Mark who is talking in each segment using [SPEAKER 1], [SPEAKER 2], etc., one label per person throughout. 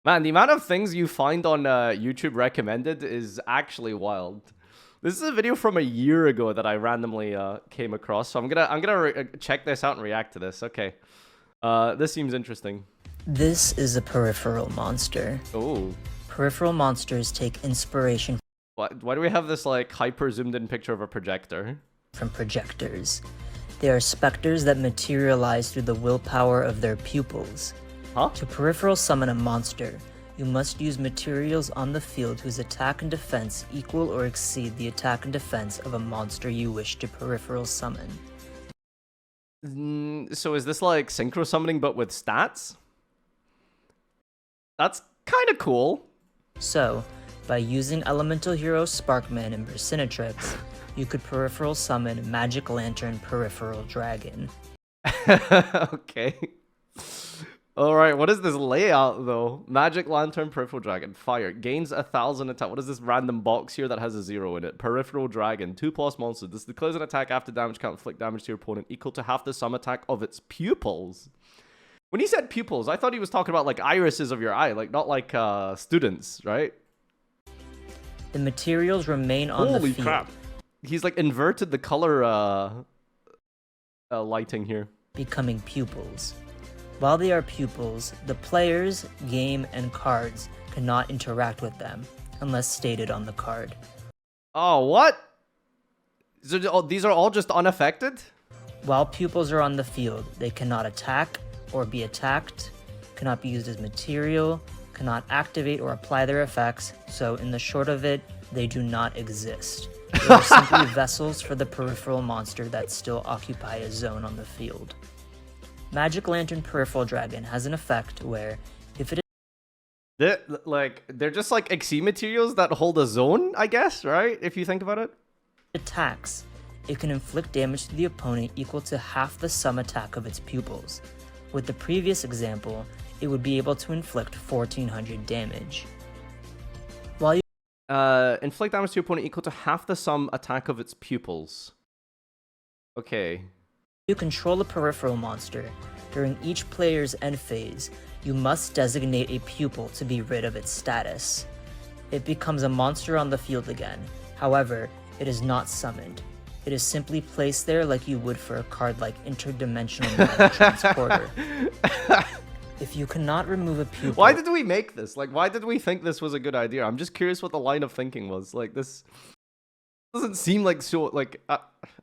[SPEAKER 1] Man, the amount of things you find on YouTube recommended is actually wild. This is a video from a year ago that I randomly came across, so I'm gonna check this out and react to this. Okay, this seems interesting.
[SPEAKER 2] This is a peripheral monster.
[SPEAKER 1] Oh,
[SPEAKER 2] Peripheral monsters take inspiration
[SPEAKER 1] why do we have this like hyper zoomed in picture of a projector?
[SPEAKER 2] from projectors. They are specters that materialize through the willpower of their pupils.
[SPEAKER 1] Huh?
[SPEAKER 2] To peripheral summon a monster, you must use materials on the field whose attack and defense equal or exceed the attack and defense of a monster you wish to peripheral summon.
[SPEAKER 1] So is this like synchro summoning but with stats? That's kind of cool.
[SPEAKER 2] So, by using Elemental Hero Sparkman and Bercinatrix, you could peripheral summon Magic Lantern Peripheral Dragon.
[SPEAKER 1] Okay. Alright, what is this layout though? Magic Lantern, Peripheral Dragon, Fire. Gains 1,000 attack. What is this random box here that has a 0 in it? Peripheral Dragon, 2+ monster. This declares an attack after damage count, inflict damage to your opponent equal to half the sum attack of its pupils. When he said pupils, I thought he was talking about like irises of your eye, like not like students, right?
[SPEAKER 2] The materials remain on the field.
[SPEAKER 1] Holy crap. He's like inverted the color lighting here.
[SPEAKER 2] Becoming pupils. While they are pupils, the players, game, and cards cannot interact with them, unless stated on the card.
[SPEAKER 1] Oh, what? So these are all just unaffected?
[SPEAKER 2] While pupils are on the field, they cannot attack or be attacked, cannot be used as material, cannot activate or apply their effects, so in the short of it, they do not exist. They are simply vessels for the peripheral monster that still occupy a zone on the field. Magic Lantern Peripheral Dragon has an effect where, if it
[SPEAKER 1] they're just like XC materials that hold a zone, I guess, right? If you think about it.
[SPEAKER 2] attacks, it can inflict damage to the opponent equal to half the sum attack of its pupils. With the previous example, it would be able to inflict 1,400 damage. While you
[SPEAKER 1] inflict damage to your opponent equal to half the sum attack of its pupils. Okay.
[SPEAKER 2] You control a peripheral monster. During each player's end phase, you must designate a pupil to be rid of its status. It becomes a monster on the field again. However, it is not summoned. It is simply placed there like you would for a card like Interdimensional Mana Transporter. If you cannot remove a pupil...
[SPEAKER 1] Why did we make this? Like, why did we think this was a good idea? I'm just curious what the line of thinking was. Like, this doesn't seem like so, like,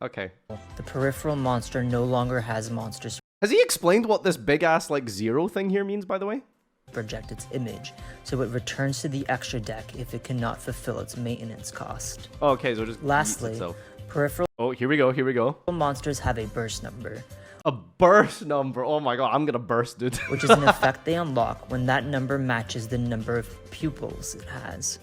[SPEAKER 1] okay.
[SPEAKER 2] The peripheral monster no longer has monsters
[SPEAKER 1] Has he explained what this big-ass, like, 0 thing here means, by the way?
[SPEAKER 2] to project its image, so it returns to the extra deck if it cannot fulfill its maintenance cost.
[SPEAKER 1] Oh, okay, so just
[SPEAKER 2] Lastly, peripheral
[SPEAKER 1] oh, here we go, here we go.
[SPEAKER 2] monsters have a burst number,
[SPEAKER 1] A burst number. Oh my god, I'm gonna burst, dude.
[SPEAKER 2] which is an effect they unlock when that number matches the number of pupils it has.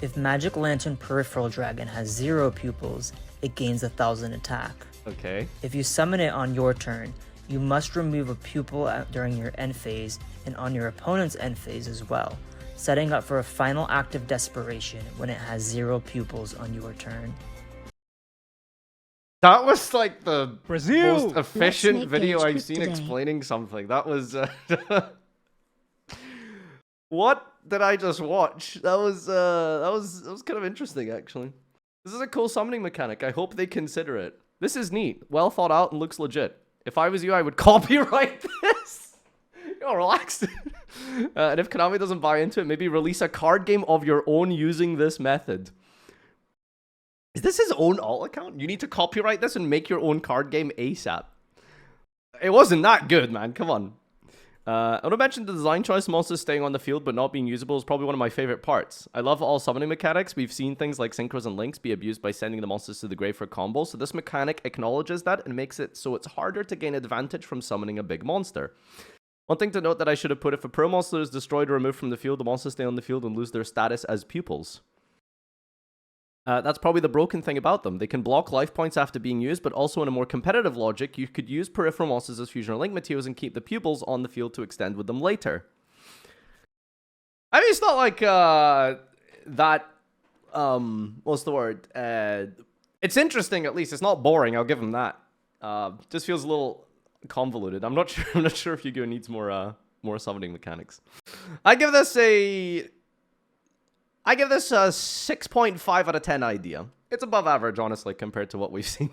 [SPEAKER 2] If Magic Lantern Peripheral Dragon has 0 pupils, it gains 1,000 attack.
[SPEAKER 1] Okay.
[SPEAKER 2] If you summon it on your turn, you must remove a pupil during your end phase and on your opponent's end phase as well, setting up for a final act of desperation when it has 0 pupils on your turn.
[SPEAKER 1] That was like the
[SPEAKER 3] Brazil!
[SPEAKER 1] most efficient
[SPEAKER 4] make
[SPEAKER 1] video
[SPEAKER 4] age
[SPEAKER 1] I've
[SPEAKER 4] group
[SPEAKER 1] seen
[SPEAKER 4] today.
[SPEAKER 1] explaining something. That was what did I just watch? That was kind of interesting actually. This is a cool summoning mechanic. I hope they consider it. This is neat. Well thought out and looks legit. If I was you, I would copyright this. Yo, relax. And if Konami doesn't buy into it, maybe release a card game of your own using this method. Is this his own alt account? You need to copyright this and make your own card game ASAP. It wasn't that good, man. Come on. I want to mention the design choice, monsters staying on the field but not being usable is probably one of my favorite parts. I love all summoning mechanics. We've seen things like synchros and links be abused by sending the monsters to the grave for combos, so this mechanic acknowledges that and makes it so it's harder to gain advantage from summoning a big monster. One thing to note that I should have put: if a pro monster is destroyed or removed from the field, the monsters stay on the field and lose their status as pupils. That's probably the broken thing about them. They can block life points after being used, but also in a more competitive logic, you could use peripheral monsters as fusion or link materials and keep the pupils on the field to extend with them later. I mean, it's not like that, what's the word? It's interesting, at least. It's not boring, I'll give them that. Just feels a little convoluted. I'm not sure if Yu-Gi-Oh needs more more summoning mechanics. I give this a 6.5 out of 10 idea. It's above average, honestly, compared to what we've seen.